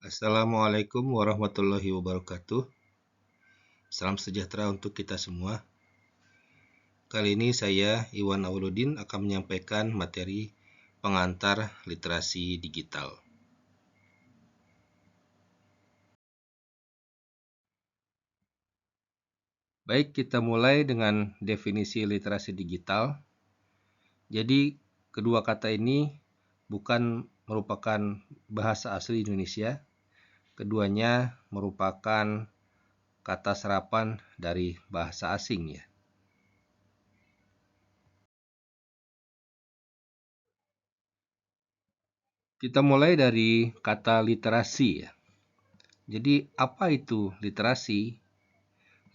Assalamualaikum warahmatullahi wabarakatuh. Salam sejahtera untuk kita semua. Kali ini saya, Iwan Awaludin, akan menyampaikan materi pengantar literasi digital. Baik, kita mulai dengan definisi literasi digital. Jadi, kedua kata ini bukan merupakan bahasa asli Indonesia. Keduanya merupakan kata serapan dari bahasa asing ya. Kita mulai dari kata literasi ya. Jadi apa itu literasi?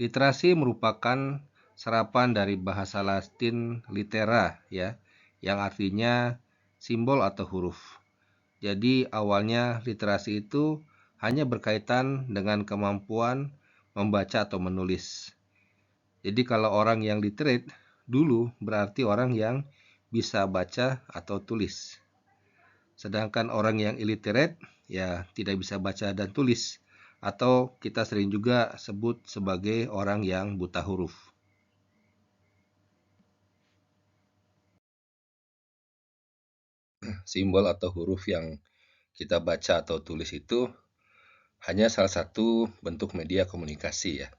Literasi merupakan serapan dari bahasa Latin litera ya, yang artinya simbol atau huruf. Jadi awalnya literasi itu hanya berkaitan dengan kemampuan membaca atau menulis. Jadi kalau orang yang literate dulu berarti orang yang bisa baca atau tulis. Sedangkan orang yang illiterate ya tidak bisa baca dan tulis, atau kita sering juga sebut sebagai orang yang buta huruf. Simbol atau huruf yang kita baca atau tulis itu hanya salah satu bentuk media komunikasi ya.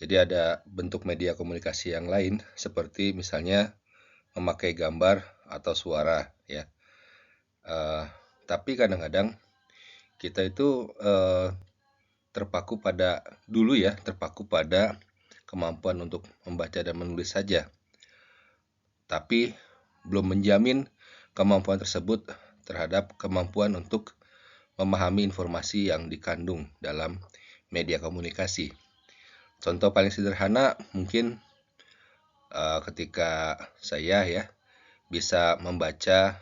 Jadi ada bentuk media komunikasi yang lain seperti misalnya memakai gambar atau suara ya. Tapi kadang-kadang kita itu terpaku pada kemampuan untuk membaca dan menulis saja. Tapi belum menjamin kemampuan tersebut terhadap kemampuan untuk memahami informasi yang dikandung dalam media komunikasi. Contoh paling sederhana mungkin ketika saya ya bisa membaca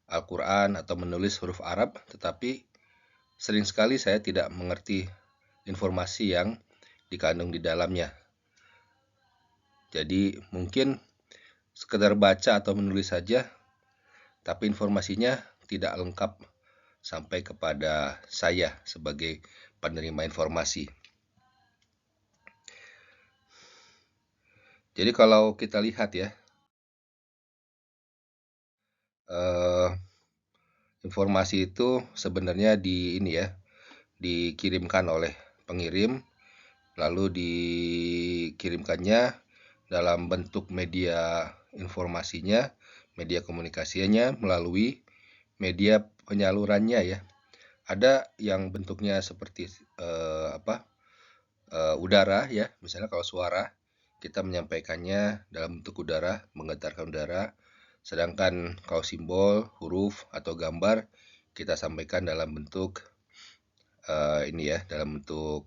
Al-Quran atau menulis huruf Arab, tetapi sering sekali saya tidak mengerti informasi yang dikandung di dalamnya. Jadi mungkin sekedar baca atau menulis saja, tapi informasinya tidak lengkap sampai kepada saya sebagai penerima informasi. Jadi kalau kita lihat ya, informasi itu sebenarnya dikirimkan oleh pengirim, lalu dikirimkannya dalam bentuk media informasinya, media komunikasinya melalui media penyalurannya ya. Ada yang bentuknya seperti udara ya, misalnya kalau suara kita menyampaikannya dalam bentuk udara, menggetarkan udara. Sedangkan kalau simbol, huruf atau gambar kita sampaikan dalam bentuk dalam bentuk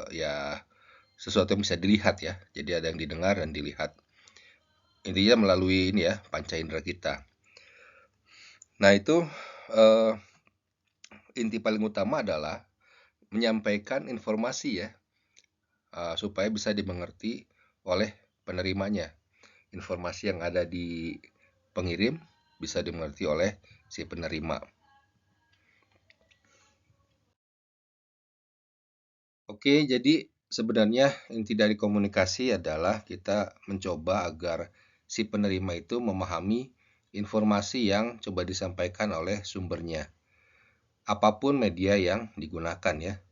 ya sesuatu yang bisa dilihat ya. Jadi ada yang didengar dan dilihat. Intinya melalui panca indera kita. Nah itu inti paling utama adalah menyampaikan informasi ya, supaya bisa dimengerti oleh penerimanya. Informasi yang ada di pengirim bisa dimengerti oleh si penerima. Oke, jadi sebenarnya inti dari komunikasi adalah kita mencoba agar si penerima itu memahami informasi yang coba disampaikan oleh sumbernya. Apapun media yang digunakan ya.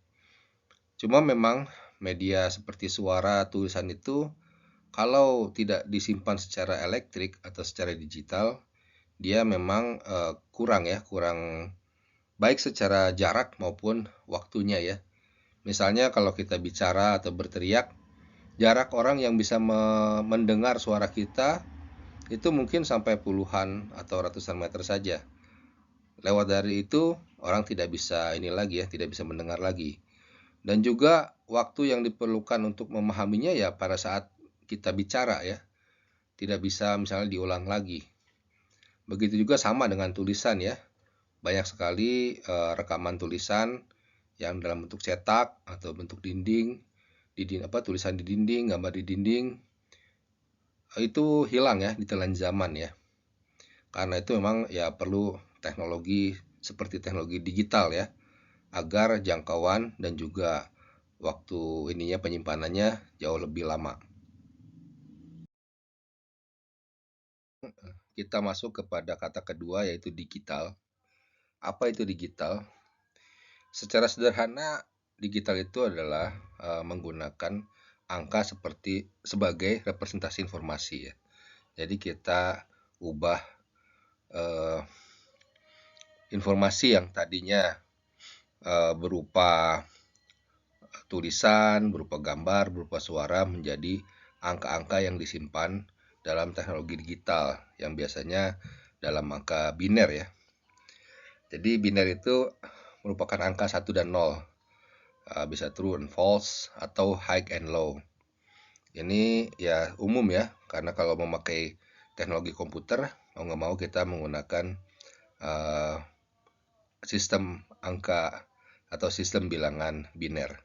Cuma memang media seperti suara, tulisan itu kalau tidak disimpan secara elektrik atau secara digital, dia memang kurang baik secara jarak maupun waktunya ya. Misalnya kalau kita bicara atau berteriak, jarak orang yang bisa mendengar suara kita itu mungkin sampai puluhan atau ratusan meter saja. Lewat dari itu orang tidak bisa tidak bisa mendengar lagi. Dan juga waktu yang diperlukan untuk memahaminya ya pada saat kita bicara ya, tidak bisa misalnya diulang lagi. Begitu juga sama dengan tulisan ya. Banyak sekali rekaman tulisan yang dalam bentuk cetak atau bentuk dinding, tulisan di dinding, gambar di dinding, itu hilang ya ditelan zaman ya. Karena itu memang ya perlu teknologi seperti teknologi digital ya, agar jangkauan dan juga waktu penyimpanannya jauh lebih lama. Kita masuk kepada kata kedua, yaitu digital. Apa itu digital? Secara sederhana, digital itu adalah menggunakan angka sebagai representasi informasi ya. Jadi kita ubah eh, informasi yang tadinya berupa tulisan, berupa gambar, berupa suara menjadi angka-angka yang disimpan dalam teknologi digital yang biasanya dalam angka biner ya. Jadi biner itu merupakan angka 1 dan 0. Bisa true and false atau high and low. Ini ya umum ya, karena kalau memakai teknologi komputer, mau nggak mau kita menggunakan uh, sistem angka atau sistem bilangan biner.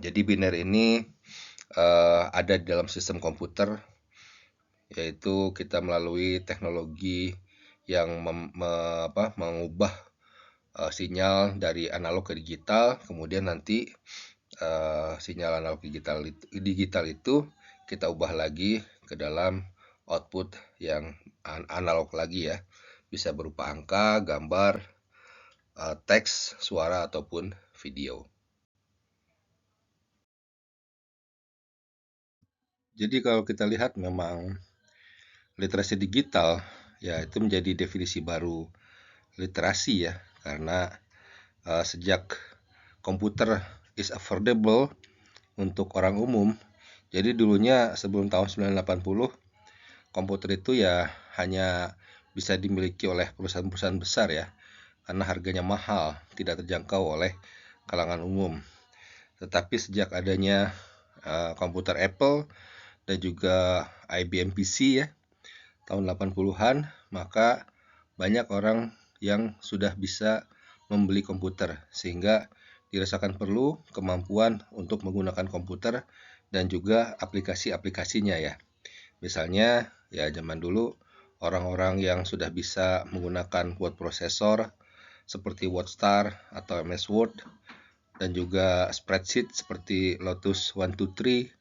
Jadi biner ini ada di dalam sistem komputer, yaitu kita melalui teknologi yang mengubah sinyal dari analog ke digital, kemudian nanti sinyal analog digital itu kita ubah lagi ke dalam output yang analog lagi ya, bisa berupa angka, gambar, teks, suara ataupun video. Jadi kalau kita lihat memang literasi digital ya itu menjadi definisi baru literasi ya, karena sejak komputer is affordable untuk orang umum. Jadi dulunya sebelum tahun 1980 komputer itu ya hanya bisa dimiliki oleh perusahaan-perusahaan besar ya, karena harganya mahal, tidak terjangkau oleh kalangan umum. Tetapi sejak adanya komputer Apple dan juga IBM PC ya tahun 80-an, maka banyak orang yang sudah bisa membeli komputer, sehingga dirasakan perlu kemampuan untuk menggunakan komputer dan juga aplikasi-aplikasinya ya. Misalnya ya zaman dulu orang-orang yang sudah bisa menggunakan word processor seperti WordStar atau MS Word, dan juga spreadsheet seperti Lotus 123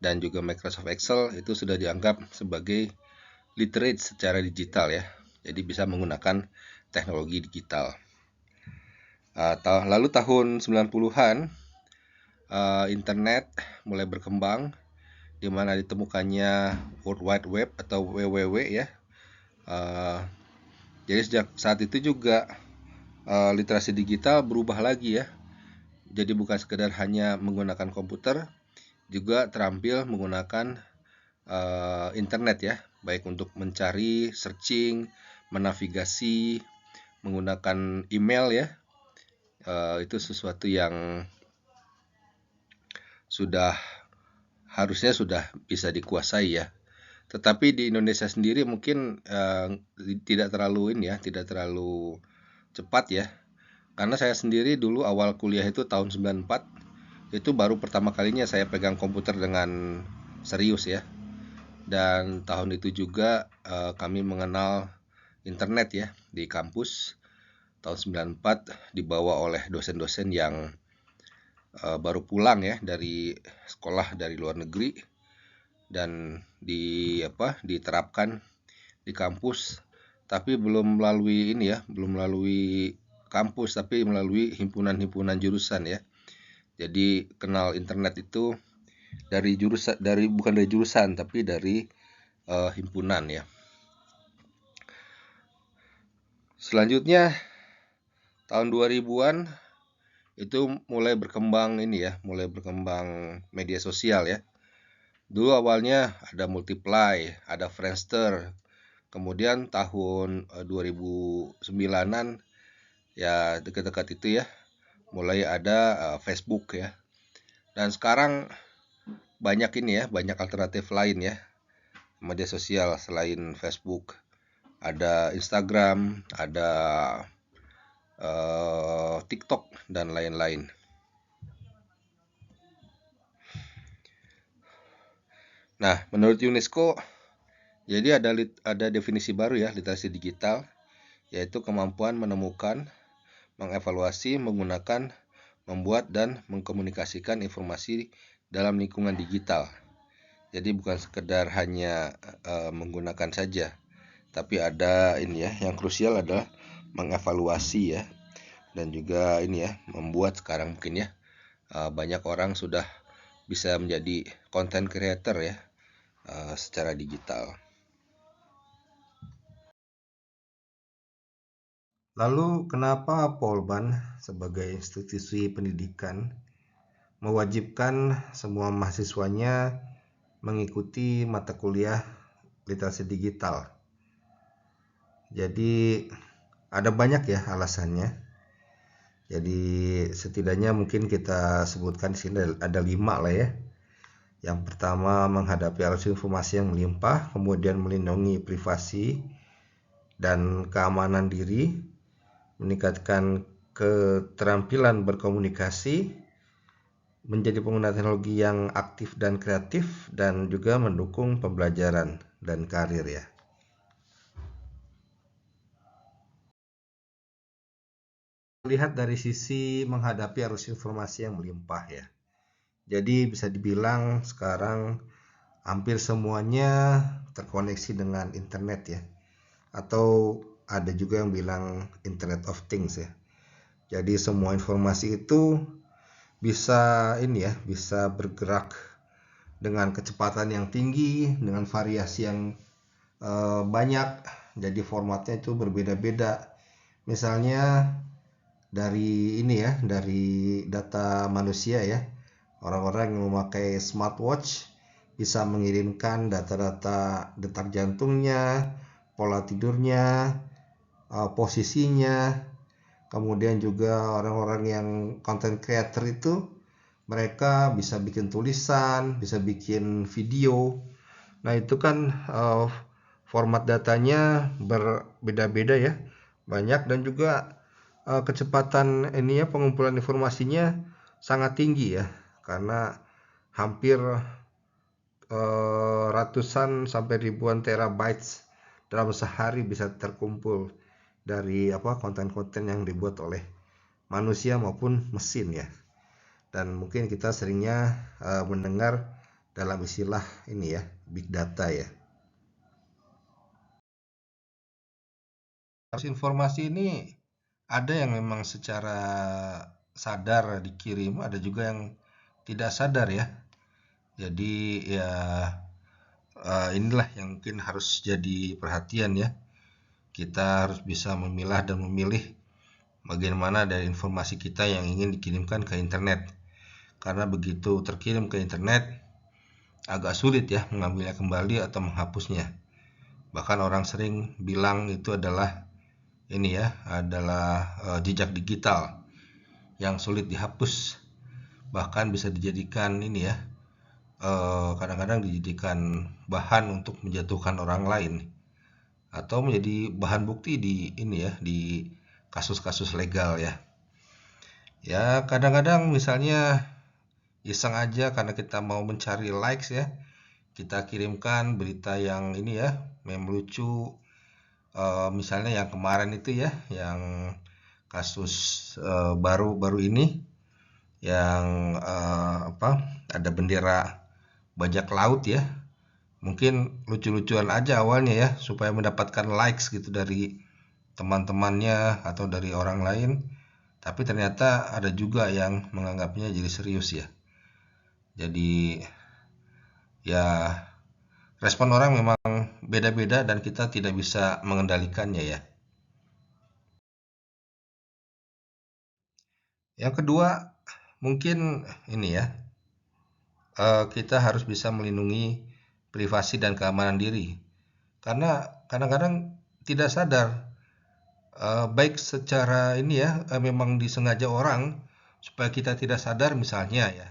dan juga Microsoft Excel, itu sudah dianggap sebagai literate secara digital ya. Jadi bisa menggunakan teknologi digital. Lalu tahun 90-an internet mulai berkembang, di mana ditemukannya World Wide Web atau WWW ya. Jadi sejak saat itu juga literasi digital berubah lagi ya. Jadi bukan sekedar hanya menggunakan komputer, juga terampil menggunakan internet ya, baik untuk mencari, searching, menavigasi, menggunakan email ya. Itu sesuatu yang harusnya sudah bisa dikuasai ya. Tetapi di Indonesia sendiri mungkin tidak terlalu cepat ya. Karena saya sendiri dulu awal kuliah itu tahun 94, itu baru pertama kalinya saya pegang komputer dengan serius ya. Dan tahun itu juga kami mengenal internet ya di kampus. Tahun 94 dibawa oleh dosen-dosen yang baru pulang ya dari sekolah dari luar negeri, dan diterapkan di kampus, tapi belum melalui kampus, tapi melalui himpunan-himpunan jurusan ya. Jadi kenal internet itu bukan dari jurusan tapi dari himpunan ya. Selanjutnya tahun 2000-an itu mulai berkembang media sosial ya. Dulu awalnya ada Multiply, ada Friendster. Kemudian tahun 2009-an ya, dekat-dekat itu ya, mulai ada Facebook ya. Dan sekarang banyak alternatif lain ya, media sosial selain Facebook. Ada Instagram, ada TikTok dan lain-lain. Nah, menurut UNESCO, jadi ada definisi baru ya literasi digital, yaitu kemampuan menemukan, mengevaluasi, membuat dan mengkomunikasikan informasi dalam lingkungan digital. Jadi bukan sekedar hanya menggunakan saja, tapi ada ini ya, yang krusial adalah mengevaluasi ya, dan juga ini ya, membuat sekarang mungkin ya banyak orang sudah bisa menjadi content creator ya secara digital. Lalu kenapa Polban sebagai institusi pendidikan mewajibkan semua mahasiswanya mengikuti mata kuliah literasi digital? Jadi ada banyak ya alasannya. Jadi setidaknya mungkin kita sebutkan di sini ada 5 lah ya. Yang pertama, menghadapi arus informasi yang melimpah, kemudian melindungi privasi dan keamanan diri, meningkatkan keterampilan berkomunikasi, menjadi pengguna teknologi yang aktif dan kreatif, dan juga mendukung pembelajaran dan karir ya. Lihat dari sisi menghadapi arus informasi yang melimpah ya. Jadi bisa dibilang sekarang hampir semuanya terkoneksi dengan internet ya. Atau ada juga yang bilang Internet of Things ya. Jadi semua informasi itu bisa ini ya, bisa bergerak dengan kecepatan yang tinggi, dengan variasi yang banyak. Jadi formatnya itu berbeda-beda. Misalnya dari ini ya, dari data manusia ya. Orang-orang yang memakai smartwatch bisa mengirimkan data-data detak jantungnya, pola tidurnya, posisinya. Kemudian juga orang-orang yang content creator itu mereka bisa bikin tulisan, bisa bikin video. Nah, itu kan format datanya berbeda-beda ya. Banyak dan juga kecepatan ini ya, pengumpulan informasinya sangat tinggi ya. Karena hampir ratusan sampai ribuan terabytes dalam sehari bisa terkumpul dari konten-konten yang dibuat oleh manusia maupun mesin ya. Dan mungkin kita seringnya mendengar dalam istilah ini ya, big data ya. Informasi ini ada yang memang secara sadar dikirim, ada juga yang tidak sadar ya. Jadi ya inilah yang mungkin harus jadi perhatian ya. Kita harus bisa memilah dan memilih bagaimana dari informasi kita yang ingin dikirimkan ke internet. Karena begitu terkirim ke internet, agak sulit ya mengambilnya kembali atau menghapusnya. Bahkan orang sering bilang itu adalah ini ya, adalah jejak digital yang sulit dihapus. Bahkan bisa dijadikan ini ya, kadang-kadang dijadikan bahan untuk menjatuhkan orang lain atau menjadi bahan bukti di ini ya, di kasus-kasus legal ya. Ya kadang-kadang misalnya iseng aja karena kita mau mencari likes ya, kita kirimkan berita yang ini ya, meme lucu, misalnya yang kemarin itu ya, yang kasus baru-baru ini yang ada bendera bajak laut ya, mungkin lucu-lucuan aja awalnya ya supaya mendapatkan likes gitu dari teman-temannya atau dari orang lain, tapi ternyata ada juga yang menganggapnya jadi serius ya. Jadi ya respon orang memang beda-beda dan kita tidak bisa mengendalikannya ya. Yang kedua mungkin ini ya, kita harus bisa melindungi privasi dan keamanan diri. Karena kadang-kadang tidak sadar, baik secara ini ya, memang disengaja orang supaya kita tidak sadar misalnya ya.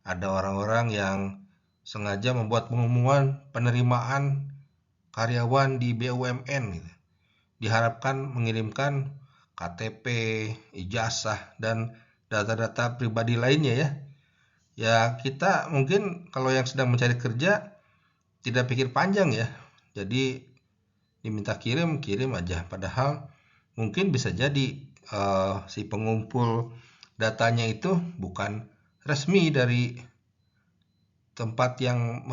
Ada orang-orang yang sengaja membuat pengumuman penerimaan karyawan di BUMN gitu. Diharapkan mengirimkan KTP, ijazah, dan data-data pribadi lainnya ya. Ya kita mungkin kalau yang sedang mencari kerja tidak pikir panjang ya. Jadi diminta kirim aja. Padahal mungkin bisa jadi si pengumpul datanya itu bukan resmi dari tempat yang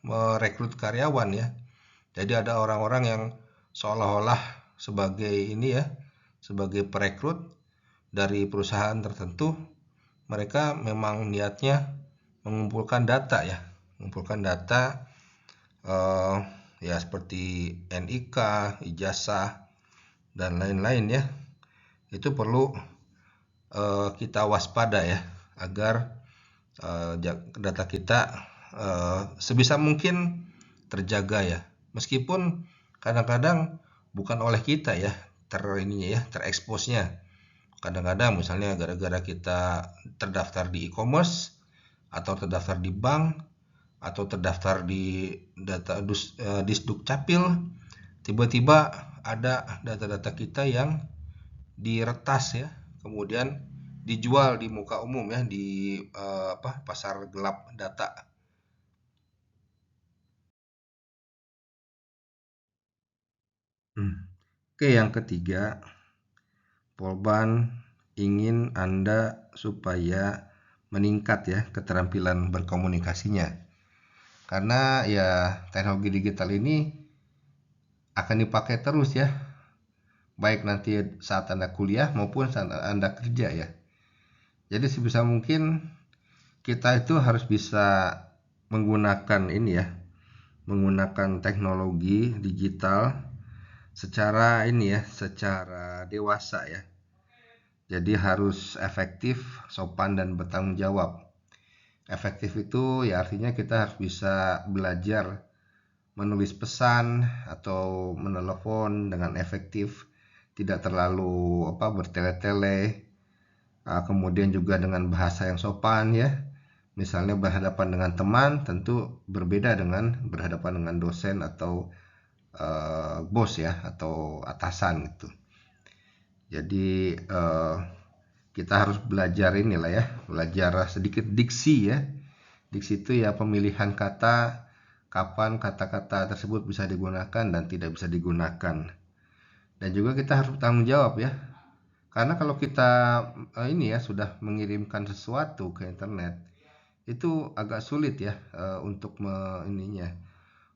merekrut karyawan ya. Jadi ada orang-orang yang seolah-olah sebagai ini ya, sebagai perekrut dari perusahaan tertentu, mereka memang niatnya mengumpulkan data ya, mengumpulkan data ya seperti NIK, ijazah dan lain-lain ya. Itu perlu kita waspada ya, agar data kita sebisa mungkin terjaga ya. Meskipun kadang-kadang bukan oleh kita ya tereksposnya. Kadang-kadang misalnya gara-gara kita terdaftar di e-commerce atau terdaftar di bank atau terdaftar di Disduk Capil, tiba-tiba ada data-data kita yang diretas ya, kemudian dijual di muka umum ya, di pasar gelap data. Oke, yang ketiga, Polban ingin Anda supaya meningkat ya keterampilan berkomunikasinya. Karena ya teknologi digital ini akan dipakai terus ya, baik nanti saat Anda kuliah maupun saat Anda kerja ya. Jadi sebisa mungkin kita itu harus bisa menggunakan ini ya, menggunakan teknologi digital secara ini ya, secara dewasa ya. Jadi harus efektif, sopan dan bertanggung jawab. Efektif itu ya artinya kita harus bisa belajar menulis pesan atau menelepon dengan efektif, tidak terlalu bertele-tele. Kemudian juga dengan bahasa yang sopan ya. Misalnya berhadapan dengan teman tentu berbeda dengan berhadapan dengan dosen atau bos ya, atau atasan gitu. Jadi kita harus belajar inilah ya, belajar sedikit diksi ya. Diksi itu ya pemilihan kata, kapan kata-kata tersebut bisa digunakan dan tidak bisa digunakan. Dan juga kita harus bertanggung jawab ya. Karena kalau kita ini ya sudah mengirimkan sesuatu ke internet, itu agak sulit ya untuk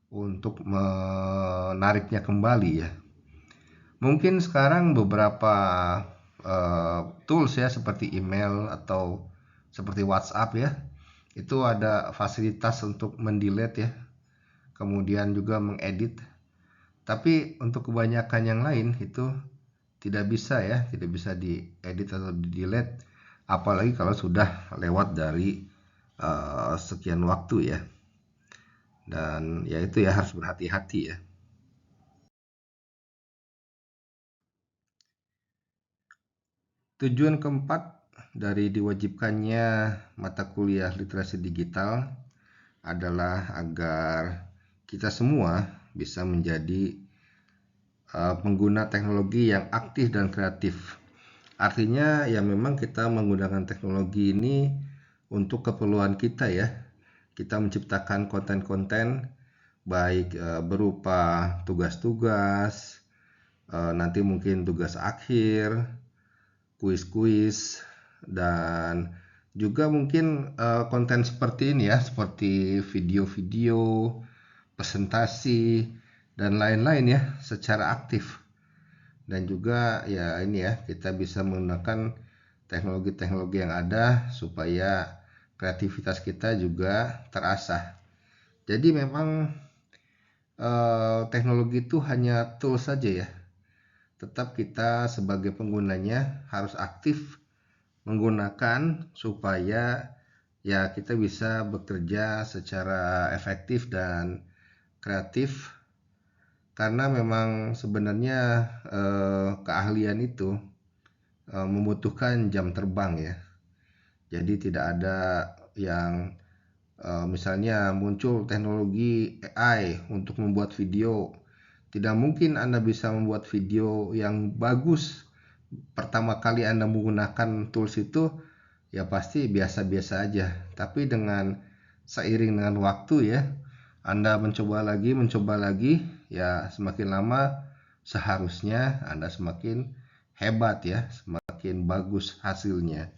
untuk menariknya kembali ya. Mungkin sekarang beberapa tools ya seperti email atau seperti WhatsApp ya, itu ada fasilitas untuk mendelete ya, kemudian juga mengedit. Tapi untuk kebanyakan yang lain itu tidak bisa ya, tidak bisa diedit atau di-delete, apalagi kalau sudah lewat dari sekian waktu ya. Dan ya itu ya harus berhati-hati ya. Tujuan keempat dari diwajibkannya mata kuliah literasi digital adalah agar kita semua bisa menjadi pengguna teknologi yang aktif dan kreatif. Artinya ya memang kita menggunakan teknologi ini untuk keperluan kita ya. Kita menciptakan konten-konten baik berupa tugas-tugas, nanti mungkin tugas akhir, kuis-kuis, dan juga mungkin konten seperti ini ya, seperti video-video, presentasi dan lain-lain ya secara aktif. Dan juga ya ini ya, kita bisa menggunakan teknologi-teknologi yang ada supaya kreativitas kita juga terasah. Jadi memang teknologi itu hanya tools saja ya. Tetap kita sebagai penggunanya harus aktif menggunakan supaya ya kita bisa bekerja secara efektif dan kreatif, karena memang sebenarnya keahlian itu membutuhkan jam terbang ya. Jadi tidak ada yang misalnya muncul teknologi AI untuk membuat video. Tidak mungkin Anda bisa membuat video yang bagus pertama kali Anda menggunakan tools itu, ya pasti biasa-biasa aja. Tapi dengan seiring dengan waktu ya, Anda mencoba lagi, ya semakin lama seharusnya Anda semakin hebat ya, semakin bagus hasilnya.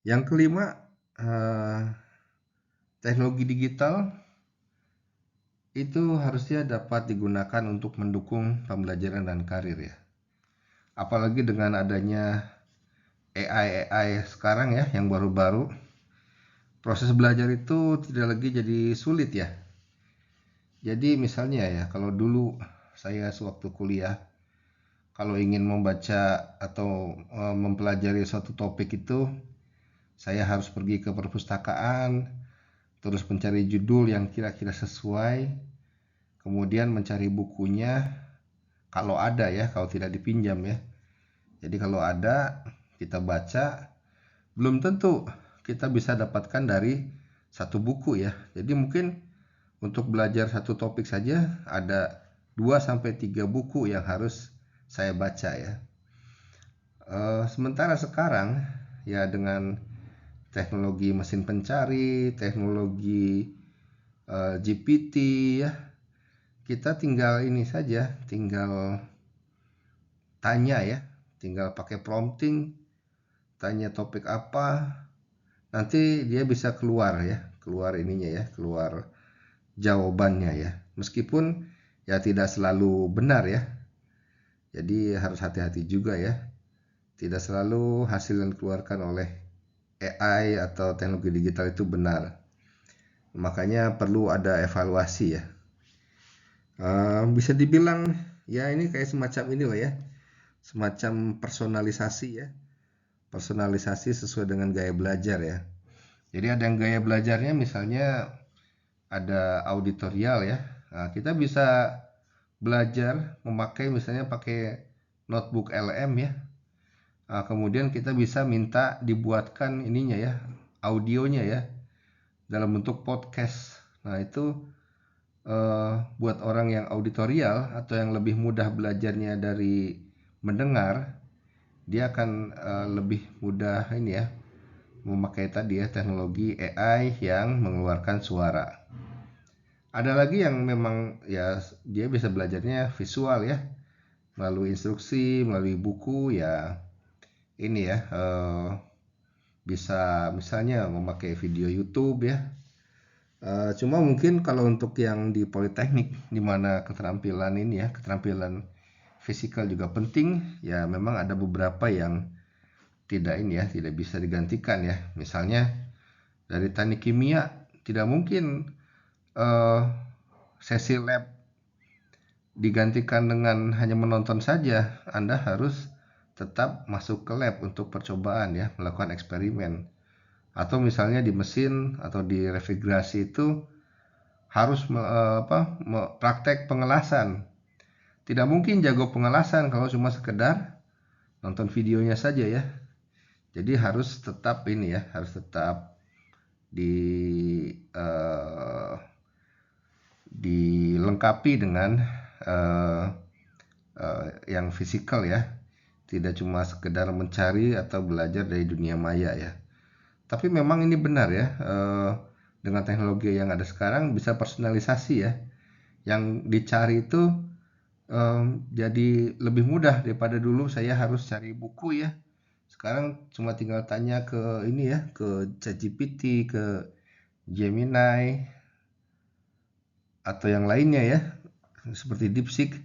Yang kelima, teknologi digital itu harusnya dapat digunakan untuk mendukung pembelajaran dan karir ya. Apalagi dengan adanya AI sekarang ya yang baru-baru, proses belajar itu tidak lagi jadi sulit ya. Jadi misalnya ya, kalau dulu saya sewaktu kuliah, kalau ingin membaca atau mempelajari suatu topik itu, saya harus pergi ke perpustakaan, terus mencari judul yang kira-kira sesuai, kemudian mencari bukunya, kalau ada ya, kalau tidak dipinjam ya. Jadi kalau ada, kita baca, belum tentu kita bisa dapatkan dari satu buku ya. Jadi mungkin untuk belajar satu topik saja ada 2-3 buku yang harus saya baca ya. Sementara sekarang ya dengan teknologi mesin pencari, teknologi GPT ya, kita tinggal ini saja, tinggal tanya ya, tinggal pakai prompting, tanya topik apa, nanti dia bisa keluar ya, keluar ininya ya, keluar jawabannya ya. Meskipun ya tidak selalu benar ya. Jadi harus hati-hati juga ya. Tidak selalu hasil yang dikeluarkan oleh AI atau teknologi digital itu benar. Makanya perlu ada evaluasi ya. Bisa dibilang ya ini kayak semacam inilah ya. Semacam personalisasi ya. Personalisasi sesuai dengan gaya belajar ya. Jadi ada yang gaya belajarnya misalnya ada auditorial ya. Nah, kita bisa belajar memakai misalnya pakai notebook LM ya. Nah, kemudian kita bisa minta dibuatkan ininya ya, audionya ya, dalam bentuk podcast. Nah itu buat orang yang auditorial atau yang lebih mudah belajarnya dari mendengar, dia akan lebih mudah ini ya, memakai tadi ya teknologi AI yang mengeluarkan suara. Ada lagi yang memang ya dia bisa belajarnya visual ya, melalui instruksi, melalui buku ya. Ini ya bisa misalnya memakai video YouTube ya. Cuma mungkin kalau untuk yang di politeknik di mana keterampilan ini ya, keterampilan fisikal juga penting ya, memang ada beberapa yang tidak ini ya, tidak bisa digantikan ya. Misalnya dari teknik kimia tidak mungkin sesi lab digantikan dengan hanya menonton saja. Anda harus tetap masuk ke lab untuk percobaan ya, melakukan eksperimen. Atau misalnya di mesin atau di refrigerasi itu harus praktek pengelasan. Tidak mungkin jago pengelasan kalau cuma sekedar nonton videonya saja ya. Jadi harus tetap ini ya, harus tetap dilengkapi dengan yang fisikal ya. Tidak cuma sekedar mencari atau belajar dari dunia maya ya. Tapi memang ini benar ya, dengan teknologi yang ada sekarang bisa personalisasi ya. Yang dicari itu jadi lebih mudah daripada dulu saya harus cari buku ya. Sekarang cuma tinggal tanya ke ini ya, ke ChatGPT, ke Gemini atau yang lainnya ya, seperti DeepSeek.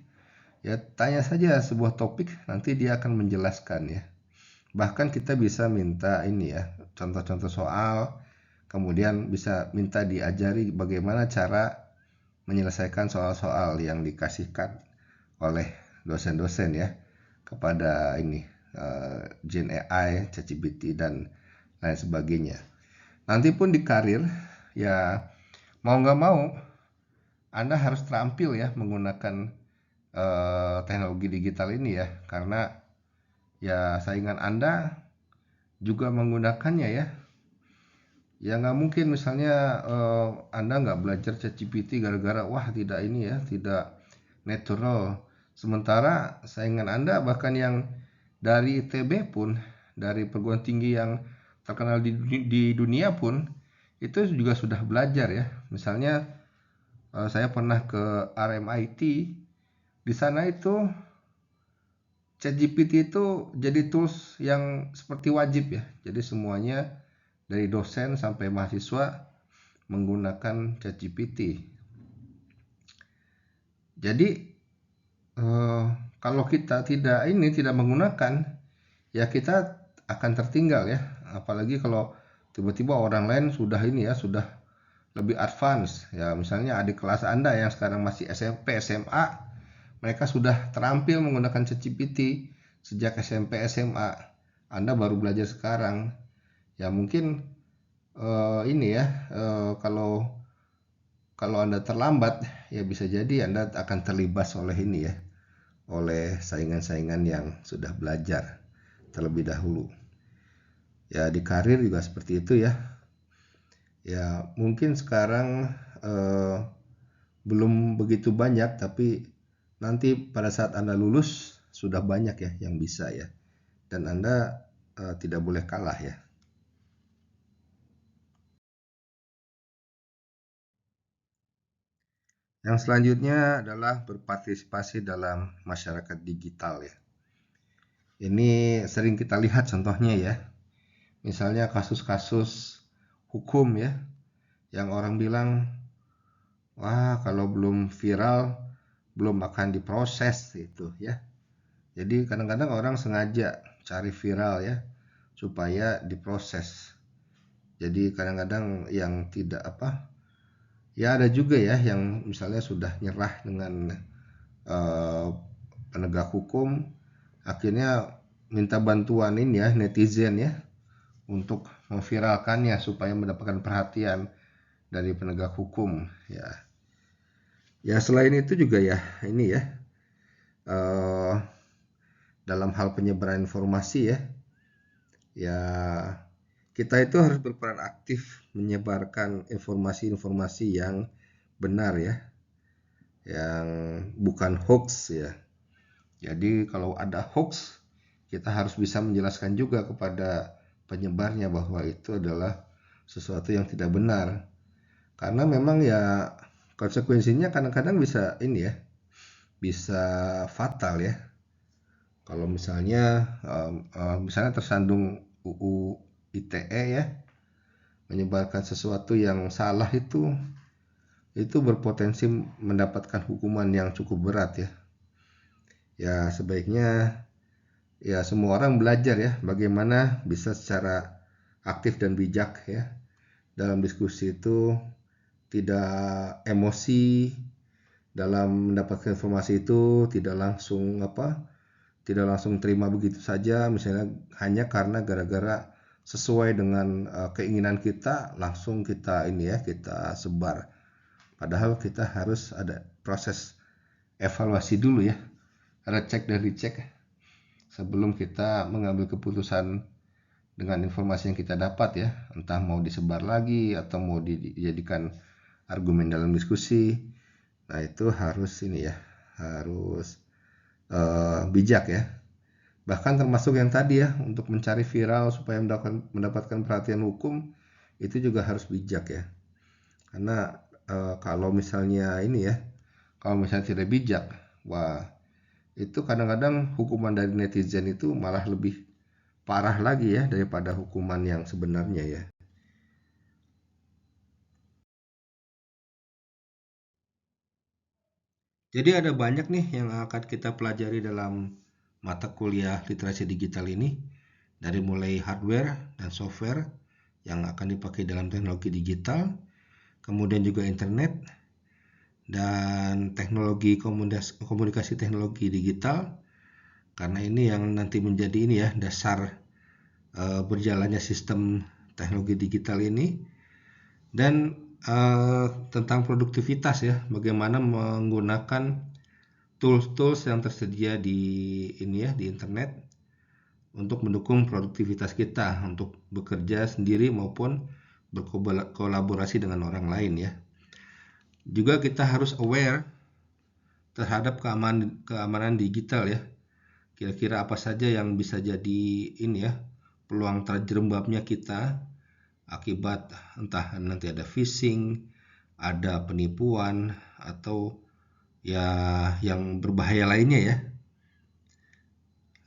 Ya tanya saja sebuah topik, nanti dia akan menjelaskan ya. Bahkan kita bisa minta ini ya, contoh-contoh soal, kemudian bisa minta diajari bagaimana cara menyelesaikan soal-soal yang dikasihkan oleh dosen-dosen ya kepada ini Gen AI, ChatGPT dan lain sebagainya. Nanti pun di karir ya mau nggak mau Anda harus terampil ya menggunakan teknologi digital ini ya, karena ya saingan Anda juga menggunakannya ya. Ya nggak mungkin misalnya Anda nggak belajar ChatGPT gara-gara wah tidak ini ya, tidak natural. Sementara saingan Anda bahkan yang dari ITB pun, dari perguruan tinggi yang terkenal di dunia pun, itu juga sudah belajar ya Misalnya saya pernah ke RMIT, di sana itu ChatGPT itu jadi tools yang seperti wajib ya. Jadi semuanya dari dosen sampai mahasiswa menggunakan ChatGPT. Jadi kalau kita tidak menggunakan, ya kita akan tertinggal ya. Apalagi kalau tiba-tiba orang lain sudah sudah lebih advance ya. Misalnya adik kelas Anda yang sekarang masih SMP, SMA, mereka sudah terampil menggunakan ChatGPT sejak SMP, SMA. Anda baru belajar sekarang. Ya mungkin kalau Anda terlambat, ya bisa jadi Anda akan terlibas oleh oleh saingan-saingan yang sudah belajar terlebih dahulu. Ya di karir juga seperti itu ya. Ya mungkin sekarang belum begitu banyak, tapi nanti pada saat Anda lulus sudah banyak ya yang bisa ya. Dan Anda tidak boleh kalah ya. Yang selanjutnya adalah berpartisipasi dalam masyarakat digital ya. Ini sering kita lihat contohnya ya. Misalnya kasus-kasus hukum ya, yang orang bilang, wah kalau belum viral, belum akan diproses gitu ya. Jadi kadang-kadang orang sengaja cari viral ya, supaya diproses. Jadi kadang-kadang yang tidak ya ada juga ya yang misalnya sudah nyerah dengan penegak hukum, akhirnya minta bantuan netizen ya untuk memviralkannya supaya mendapatkan perhatian dari penegak hukum ya. Ya selain itu juga ya dalam hal penyebaran informasi ya kita itu harus berperan aktif menyebarkan informasi-informasi yang benar ya, yang bukan hoax ya. Jadi kalau ada hoax, kita harus bisa menjelaskan juga kepada penyebarnya bahwa itu adalah sesuatu yang tidak benar. Karena memang ya konsekuensinya kadang-kadang bisa bisa fatal ya. Kalau misalnya tersandung UU ITE ya, menyebarkan sesuatu yang salah itu berpotensi mendapatkan hukuman yang cukup berat ya. Ya sebaiknya ya semua orang belajar ya bagaimana bisa secara aktif dan bijak ya dalam diskusi itu, tidak emosi dalam mendapatkan informasi itu, tidak langsung terima begitu saja, misalnya hanya karena gara-gara sesuai dengan keinginan kita langsung kita kita sebar. Padahal kita harus ada proses evaluasi dulu ya, ada cek dan dicek sebelum kita mengambil keputusan dengan informasi yang kita dapat ya, entah mau disebar lagi atau mau dijadikan argumen dalam diskusi. Nah itu harus harus bijak ya. Bahkan termasuk yang tadi ya, untuk mencari viral supaya mendapatkan perhatian hukum, itu juga harus bijak ya. Karena kalau misalnya kalau misalnya tidak bijak, wah itu kadang-kadang hukuman dari netizen itu malah lebih parah lagi ya daripada hukuman yang sebenarnya ya. Jadi ada banyak nih yang akan kita pelajari dalam mata kuliah literasi digital ini, dari mulai hardware dan software yang akan dipakai dalam teknologi digital, kemudian juga internet dan teknologi komunikasi teknologi digital, karena ini yang nanti menjadi dasar berjalannya sistem teknologi digital ini, dan tentang produktivitas ya, bagaimana menggunakan tools-tools yang tersedia di di internet untuk mendukung produktivitas kita untuk bekerja sendiri maupun berkolaborasi dengan orang lain ya. Juga kita harus aware terhadap keamanan digital ya. Kira-kira apa saja yang bisa jadi peluang terjerembabnya kita akibat entah nanti ada phishing ada penipuan atau ya yang berbahaya lainnya ya.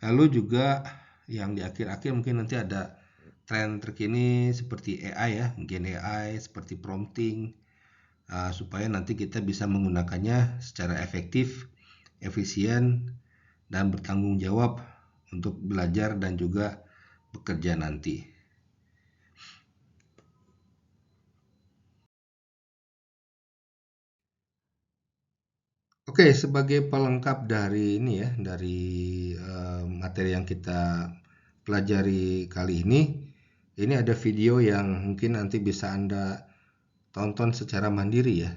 Lalu juga yang di akhir-akhir mungkin nanti ada tren terkini seperti AI ya, Gen AI, seperti prompting, supaya nanti kita bisa menggunakannya secara efektif, efisien, dan bertanggung jawab untuk belajar dan juga bekerja nanti. Oke, sebagai pelengkap dari ini ya, dari materi yang kita pelajari kali ini ada video yang mungkin nanti bisa Anda tonton secara mandiri ya,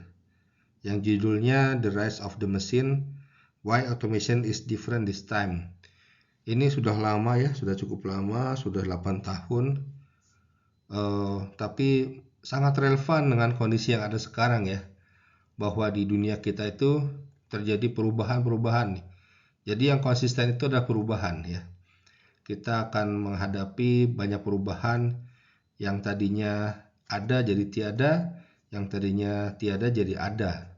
yang judulnya The Rise of the Machine, Why Automation is Different This Time. Ini sudah lama ya, sudah cukup lama, sudah 8 tahun, tapi sangat relevan dengan kondisi yang ada sekarang ya, bahwa di dunia kita itu terjadi perubahan-perubahan nih. Jadi yang konsisten itu adalah perubahan ya. Kita akan menghadapi banyak perubahan, yang tadinya ada jadi tiada, yang tadinya tiada jadi ada.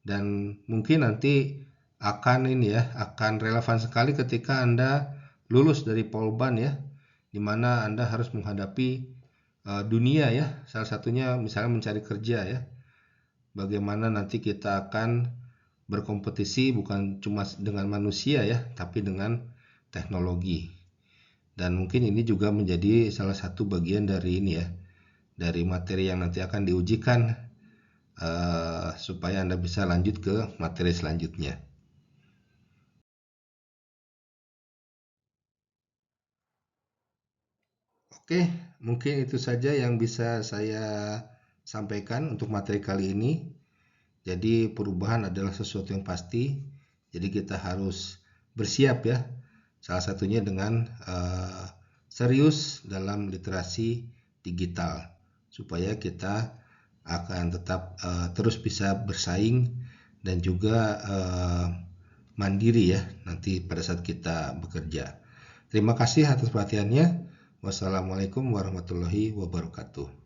Dan mungkin nanti akan akan relevan sekali ketika Anda lulus dari Polban ya, di mana Anda harus menghadapi dunia ya. Salah satunya misalnya mencari kerja ya. Bagaimana nanti kita akan berkompetisi bukan cuma dengan manusia ya, tapi dengan teknologi. Dan mungkin ini juga menjadi salah satu bagian dari ini ya, dari materi yang nanti akan diujikan, supaya Anda bisa lanjut ke materi selanjutnya. Oke, mungkin itu saja yang bisa saya sampaikan untuk materi kali ini. Jadi perubahan adalah sesuatu yang pasti, jadi kita harus bersiap ya. Salah satunya dengan serius dalam literasi digital, supaya kita akan tetap terus bisa bersaing dan juga mandiri ya nanti pada saat kita bekerja. Terima kasih atas perhatiannya. Wassalamualaikum warahmatullahi wabarakatuh.